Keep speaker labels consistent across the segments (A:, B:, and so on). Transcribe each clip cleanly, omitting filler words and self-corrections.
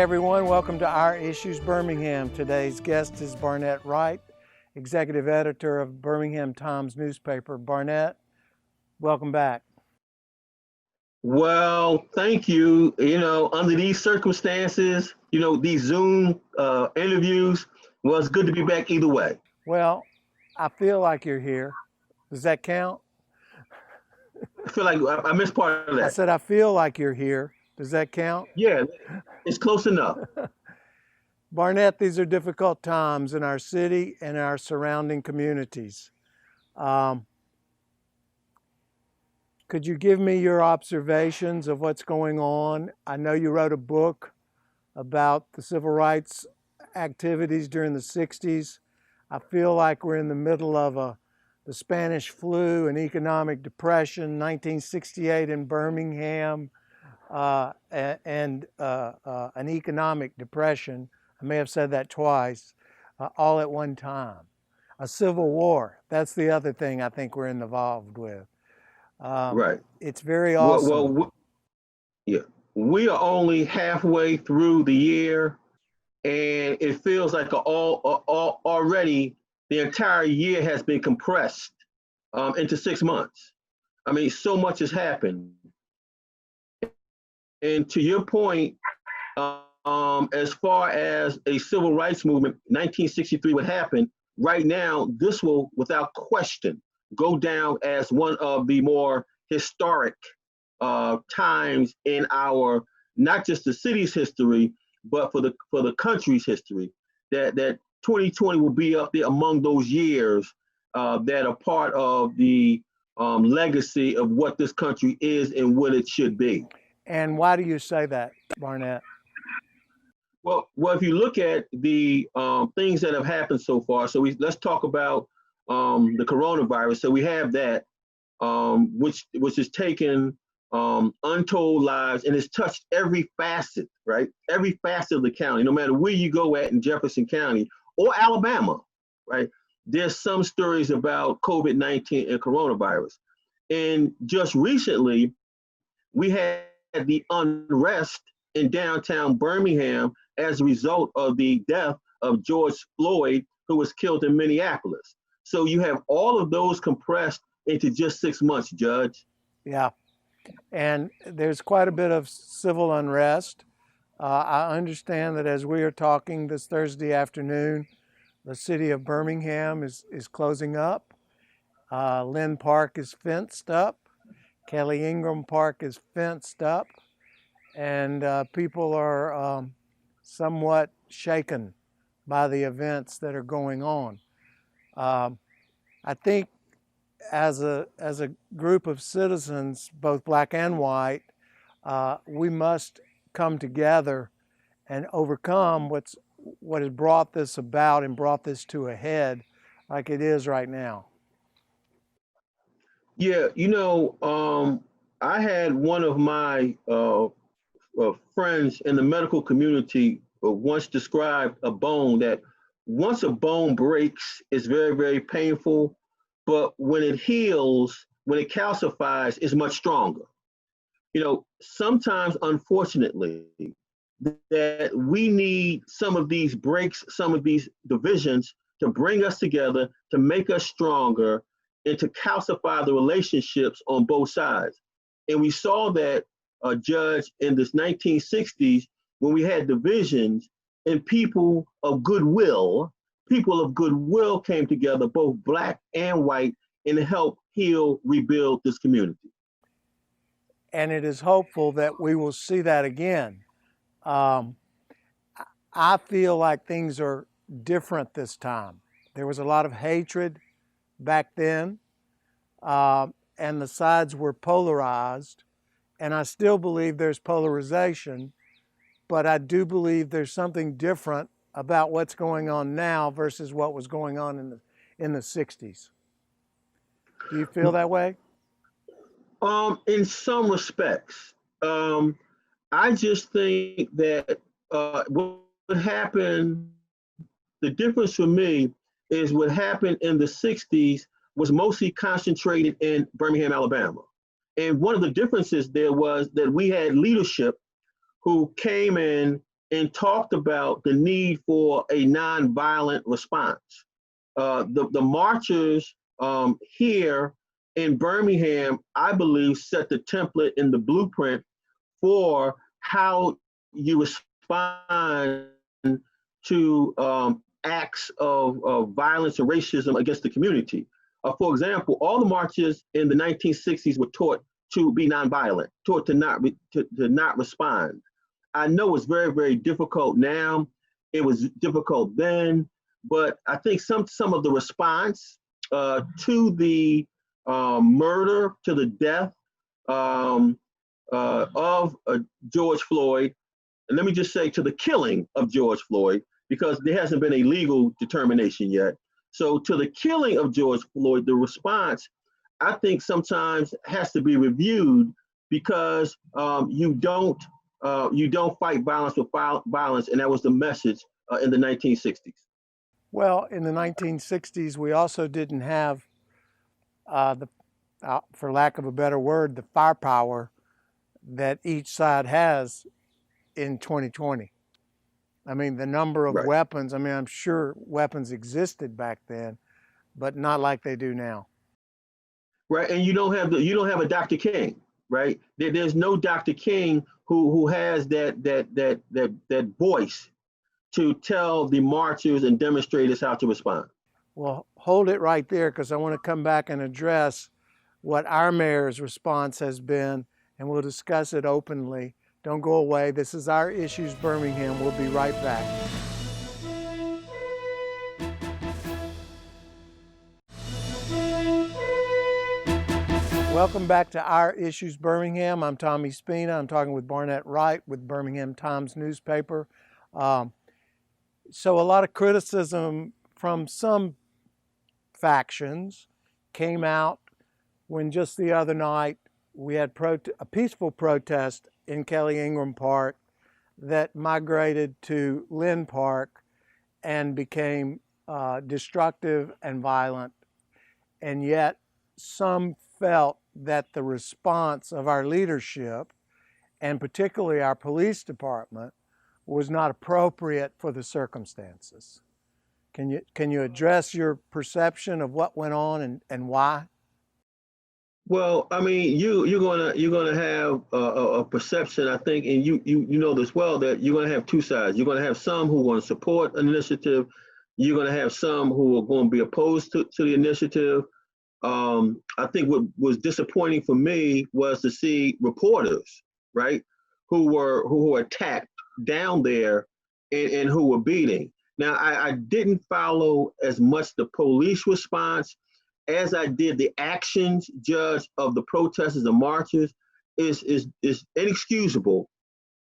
A: everyone, welcome to Our Issues Birmingham. Today's guest is Barnett Wright, executive editor of Birmingham Times newspaper. Barnett, welcome back.
B: Well, thank you. Under these circumstances, these Zoom interviews, well, it's good to be back either way.
A: Well, I feel like you're here. Does that count?
B: I feel like I missed part of that.
A: I said, I feel like you're here. Does that count?
B: Yeah, it's close enough.
A: Barnett, these are difficult times in our city and our surrounding communities. Could you give me your observations of what's going on? I know you wrote a book about the civil rights activities during the 60s. I feel like we're in the middle of the Spanish flu, an economic depression, 1968 in Birmingham, and an economic depression. I may have said that twice, all at one time. A civil war, that's the other thing I think we're involved with.
B: Right.
A: It's very awesome.
B: We are only halfway through the year, and it feels like already the entire year has been compressed into 6 months. I mean, so much has happened. And to your point, as far as a civil rights movement, 1963 would happen. Right now, this will, without question, go down as one of the more historic times in our, not just the city's history, but for the country's history. That 2020 will be up there among those years that are part of the legacy of what this country is and what it should be.
A: And why do you say that, Barnett?
B: Well, if you look at the things that have happened so far, so let's talk about the coronavirus. So we have that, which has taken untold lives and has touched every facet, right? Every facet of the county, no matter where you go at in Jefferson County or Alabama, right? There's some stories about COVID-19 and coronavirus. And just recently, we had the unrest in downtown Birmingham as a result of the death of George Floyd, who was killed in Minneapolis. So you have all of those compressed into just 6 months, Judge.
A: Yeah, and there's quite a bit of civil unrest. I understand that as we are talking this Thursday afternoon, the city of Birmingham is closing up. Lynn Park is fenced up. Kelly Ingram Park is fenced up, and people are somewhat shaken by the events that are going on. I think as a group of citizens, both black and white, we must come together and overcome what has brought this about and brought this to a head like it is right now.
B: Yeah, I had one of my friends in the medical community once described a bone that once a bone breaks, it's very, very painful, but when it heals, when it calcifies, it's much stronger. Sometimes, unfortunately, that we need some of these breaks, some of these divisions to bring us together, to make us stronger, and to calcify the relationships on both sides. And we saw that, Judge, in this 1960s, when we had divisions and people of goodwill came together, both black and white, and helped heal, rebuild this community.
A: And it is hopeful that we will see that again. I feel like things are different this time. There was a lot of hatred back then, and the sides were polarized, and I still believe there's polarization, but I do believe there's something different about what's going on now versus what was going on in the 60s. Do you feel that way?
B: In some respects, I just think that what happened, the difference for me is what happened in the 60s was mostly concentrated in Birmingham, Alabama. And one of the differences there was that we had leadership who came in and talked about the need for a nonviolent response. The marchers here in Birmingham, I believe, set the template in the blueprint for how you respond to acts of violence and racism against the community. For example, all the marches in the 1960s were taught to be nonviolent, taught to not respond. I know it's very, very difficult now. It was difficult then, but I think some of the response to the murder, to the death of George Floyd, and let me just say to the killing of George Floyd, because there hasn't been a legal determination yet. So to the killing of George Floyd, the response, I think sometimes has to be reviewed, because you don't fight violence with violence, and that was the message in the 1960s.
A: Well, in the 1960s, we also didn't have for lack of a better word, the firepower that each side has in 2020. I mean, the number of
B: Right.
A: weapons, I mean, I'm sure weapons existed back then, but not like they do now.
B: Right, and you don't have a Dr. King, right? There's no Dr. King who has that voice to tell the marchers and demonstrators how to respond.
A: Well, hold it right there, because I want to come back and address what our mayor's response has been, and we'll discuss it openly. Don't go away. This is Our Issues Birmingham. We'll be right back. Welcome back to Our Issues Birmingham. I'm Tommy Spina. I'm talking with Barnett Wright with Birmingham Times newspaper. So a lot of criticism from some factions came out when just the other night we had a peaceful protest in Kelly Ingram Park that migrated to Lynn Park and became destructive and violent. And yet some felt that the response of our leadership, and particularly our police department, was not appropriate for the circumstances. Can you address your perception of what went on and why?
B: Well, I mean, you're gonna have a perception, I think, and you know this well, that you're gonna have two sides. You're gonna have some who are going to support an initiative. You're gonna have some who are going to be opposed to the initiative. I think what was disappointing for me was to see reporters, right, who were attacked down there and who were beating. Now, I didn't follow as much the police response as I did the actions, Judge, of the protesters and marchers. Is inexcusable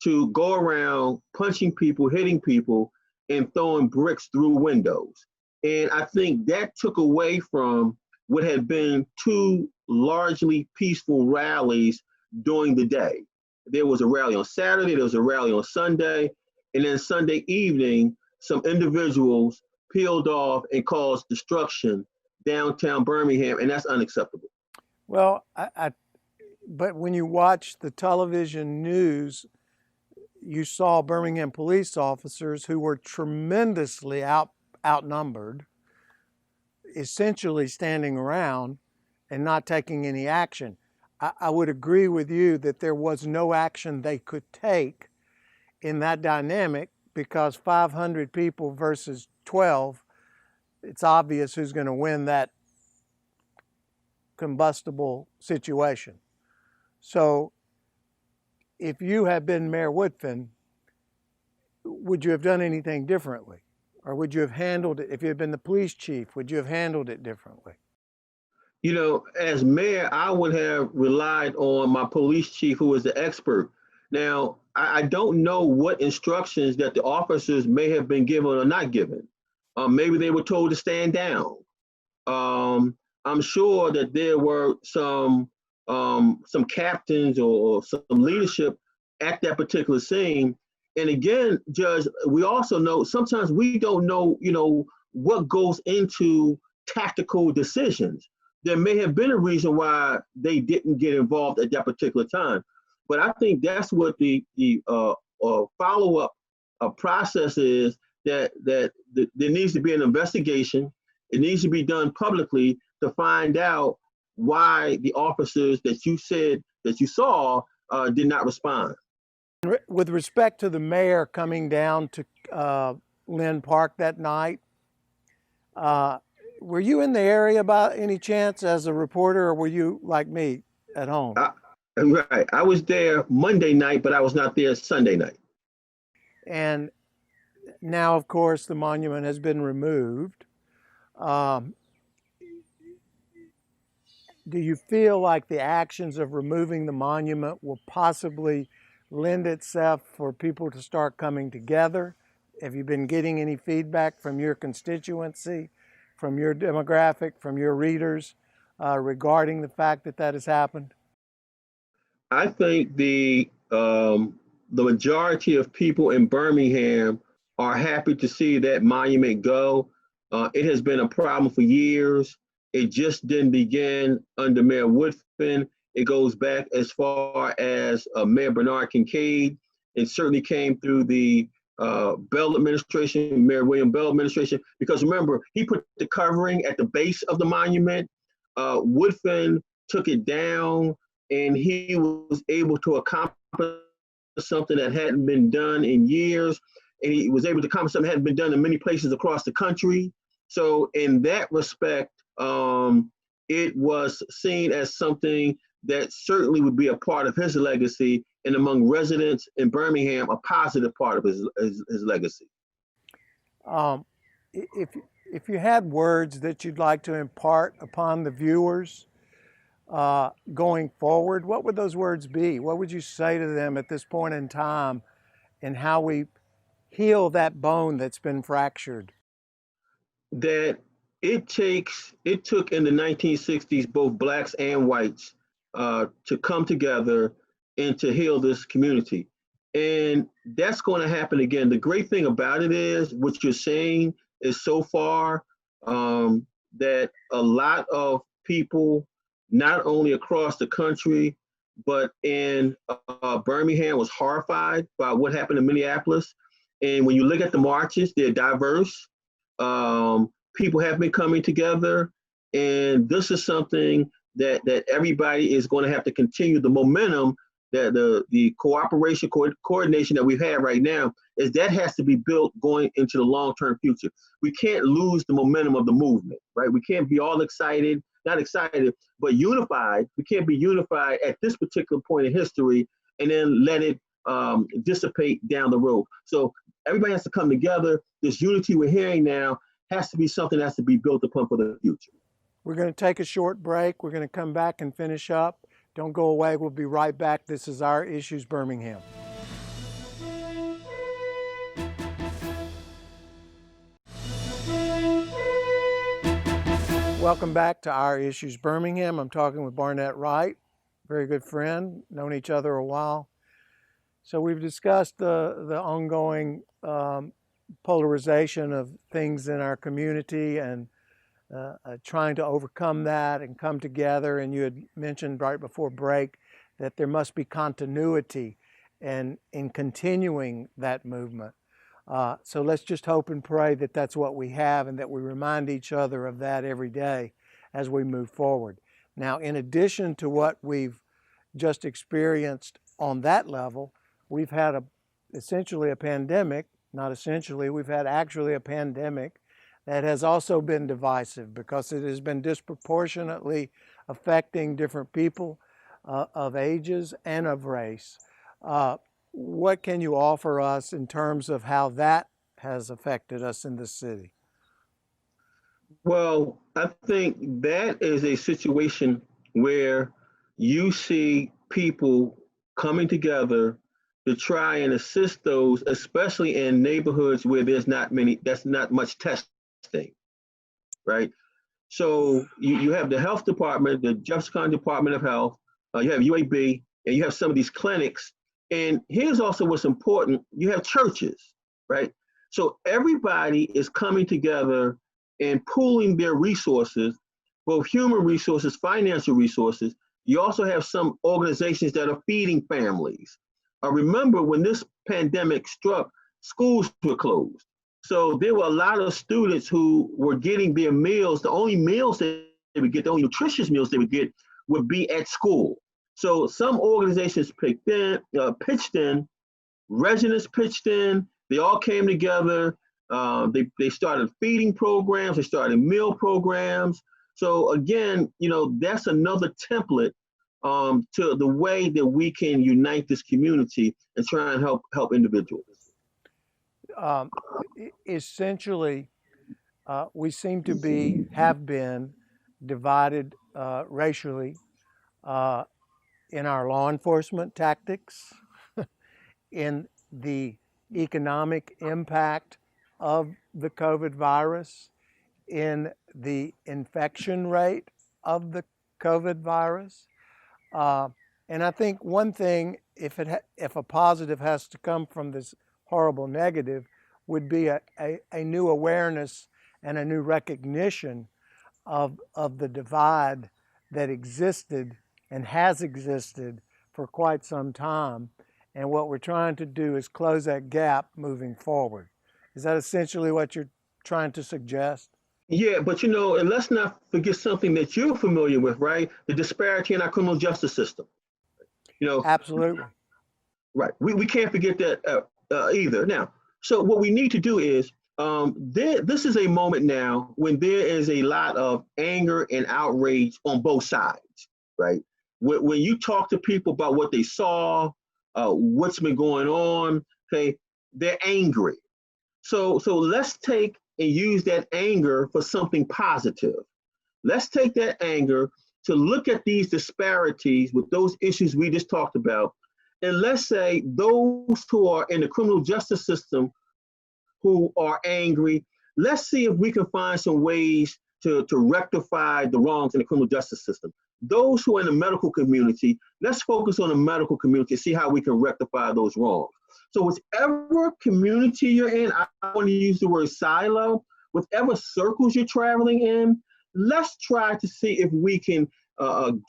B: to go around punching people, hitting people, and throwing bricks through windows. And I think that took away from what had been two largely peaceful rallies during the day. There was a rally on Saturday, there was a rally on Sunday, and then Sunday evening, some individuals peeled off and caused destruction downtown Birmingham, and that's unacceptable.
A: Well, but when you watch the television news, you saw Birmingham police officers who were tremendously outnumbered, essentially standing around and not taking any action. I would agree with you that there was no action they could take in that dynamic, because 500 people versus 12, it's obvious who's going to win that combustible situation. So if you had been Mayor Woodfin, would you have done anything differently? Or would you have handled it, if you had been the police chief, would you have handled it differently?
B: You know, as mayor, I would have relied on my police chief, who is the expert. Now, I don't know what instructions that the officers may have been given or not given. Maybe they were told to stand down. I'm sure that there were some captains or some leadership at that particular scene. And again, Judge, we also know sometimes we don't know, what goes into tactical decisions. There may have been a reason why they didn't get involved at that particular time. But I think that's what the follow-up process is that there needs to be an investigation. It needs to be done publicly to find out why the officers that you said that you saw did not respond.
A: With respect to the mayor coming down to Lynn Park that night, were you in the area by any chance as a reporter, or were you like me at home?
B: Right. I was there Monday night, but I was not there Sunday night.
A: And now, of course, the monument has been removed. Do you feel like the actions of removing the monument will possibly lend itself for people to start coming together? Have you been getting any feedback from your constituency, from your demographic, from your readers regarding the fact that that has happened?
B: I think the majority of people in Birmingham are happy to see that monument go. It has been a problem for years. It just didn't begin under Mayor Woodfin. It goes back as far as Mayor Bernard Kincaid. It certainly came through the Bell administration, Mayor William Bell administration, because remember, he put the covering at the base of the monument. Woodfin took it down, and he was able to accomplish something that hadn't been done in years. And he was able to accomplish something that hadn't been done in many places across the country. So in that respect, it was seen as something that certainly would be a part of his legacy, and among residents in Birmingham, a positive part of his legacy.
A: If you had words that you'd like to impart upon the viewers going forward, what would those words be? What would you say to them at this point in time, and how we heal that bone that's been fractured?
B: That it took in the 1960s both blacks and whites to come together and to heal this community. And that's going to happen again. The great thing about it is what you're saying is so far that a lot of people, not only across the country, but in Birmingham, was horrified by what happened in Minneapolis. And when you look at the marches, they're diverse. People have been coming together, and this is something that everybody is going to have to continue. The momentum, that the cooperation, coordination that we have right now, is that has to be built going into the long-term future. We can't lose the momentum of the movement, right? We can't be all excited, not excited, but unified. We can't be unified at this particular point in history and then let it dissipate down the road. So everybody has to come together. This unity we're hearing now has to be something that has to be built upon for the future.
A: We're going to take a short break. We're going to come back and finish up. Don't go away. We'll be right back. This is Our Issues Birmingham. Welcome back to Our Issues Birmingham. I'm talking with Barnett Wright, very good friend, known each other a while. So we've discussed the ongoing polarization of things in our community and trying to overcome that and come together. And you had mentioned right before break that there must be continuity in continuing that movement. So let's just hope and pray that that's what we have, and that we remind each other of that every day as we move forward. Now, in addition to what we've just experienced on that level, we've had essentially a pandemic. Not essentially, we've had actually a pandemic that has also been divisive, because it has been disproportionately affecting different people of ages and of race. What can you offer us in terms of how that has affected us in this city?
B: Well, I think that is a situation where you see people coming together to try and assist those, especially in neighborhoods where that's not much testing, right? So you have the health department, the Jefferson County Department of Health, you have UAB, and you have some of these clinics. And here's also what's important: you have churches, right? So everybody is coming together and pooling their resources, both human resources, financial resources. You also have some organizations that are feeding families. Remember, when this pandemic struck, schools were closed. So there were a lot of students who were getting their meals. The only meals they would get, the only nutritious meals they would get would be at school. So some organizations pitched in, residents pitched in, they all came together. They started feeding programs, they started meal programs. So again, that's another template to the way that we can unite this community and try and help individuals.
A: Essentially, we seem to have been divided racially in our law enforcement tactics, in the economic impact of the COVID virus, in the infection rate of the COVID virus. And I think one thing, if a positive has to come from this horrible negative, would be a new awareness and a new recognition of the divide that existed and has existed for quite some time. And what we're trying to do is close that gap moving forward. Is that essentially what you're trying to suggest?
B: Yeah, but and let's not forget something that you're familiar with, right? The disparity in our criminal justice system.
A: Absolutely.
B: Right. We can't forget that either. Now, so what we need to do is, this is a moment now when there is a lot of anger and outrage on both sides, right? When you talk to people about what they saw, what's been going on, okay, they're angry. So let's take and use that anger for something positive. Let's take that anger to look at these disparities with those issues we just talked about. And let's say those who are in the criminal justice system who are angry, let's see if we can find some ways to rectify the wrongs in the criminal justice system. Those who are in the medical community, let's focus on the medical community, see how we can rectify those wrongs. So whichever community you're in, I want to use the word silo, whatever circles you're traveling in, let's try to see if we can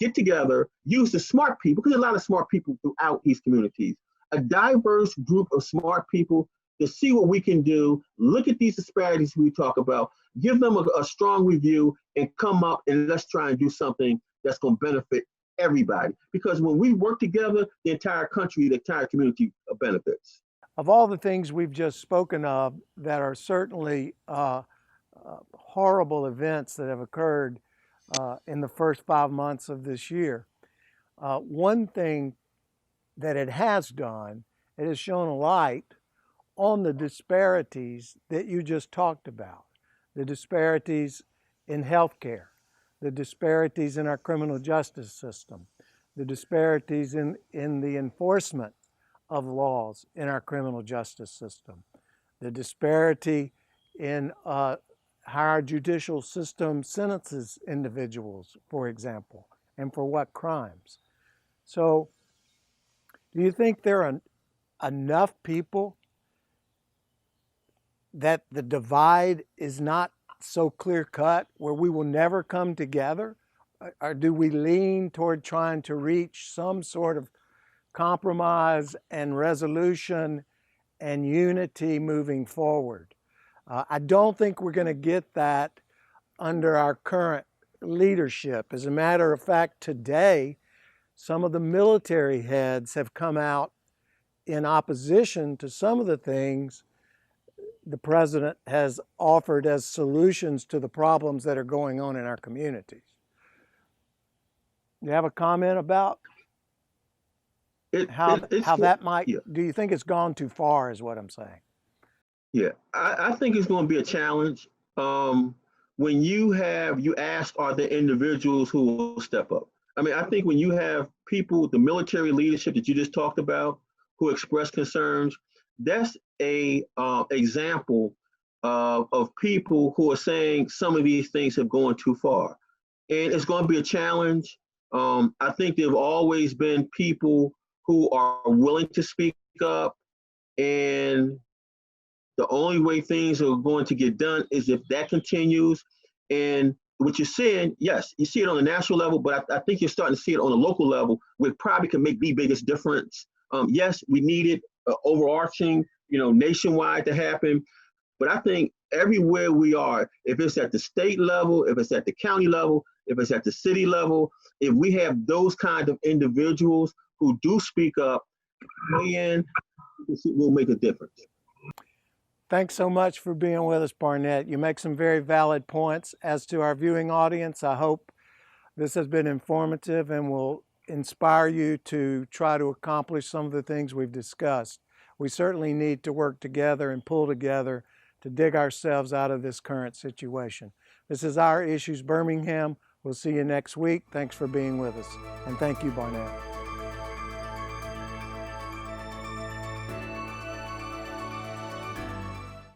B: get together, use the smart people, because there's a lot of smart people throughout these communities, a diverse group of smart people to see what we can do, look at these disparities we talk about, give them a strong review, and come up and let's try and do something that's going to benefit everybody. Because when we work together, the entire country, the entire community benefits.
A: Of all the things we've just spoken of that are certainly horrible events that have occurred in the first 5 months of this year, one thing that it has done, it has shown a light on the disparities that you just talked about, the disparities in healthcare, the disparities in our criminal justice system, the disparities in the enforcement of laws in our criminal justice system, the disparity in how our judicial system sentences individuals, for example, and for what crimes. So, do you think there are enough people that the divide is not so clear-cut where we will never come together? Or do we lean toward trying to reach some sort of compromise and resolution and unity moving forward? I don't think we're going to get that under our current leadership. As a matter of fact, today, some of the military heads have come out in opposition to some of the things the president has offered as solutions to the problems that are going on in our communities. You have a comment about how that might,
B: yeah.
A: Do you think it's gone too far is what I'm saying?
B: Yeah, I think it's going to be a challenge. When you ask, are there individuals who will step up? I mean, I think when you have people, the military leadership that you just talked about, who express concerns, that's a example of people who are saying some of these things have gone too far. And it's going to be a challenge. I think there have always been people who are willing to speak up, and the only way things are going to get done is if that continues. And what you're seeing, yes, you see it on the national level, but I think you're starting to see it on a local level, which probably can make the biggest difference. Yes, we needed overarching nationwide to happen. But I think everywhere we are, if it's at the state level, if it's at the county level, if it's at the city level, if we have those kind of individuals who do speak up, weigh in, will make a difference.
A: Thanks so much for being with us, Barnett. You make some very valid points. As to our viewing audience, I hope this has been informative and will inspire you to try to accomplish some of the things we've discussed. We certainly need to work together and pull together to dig ourselves out of this current situation. This is Our Issues Birmingham. We'll see you next week. Thanks for being with us. And thank you, Barnett.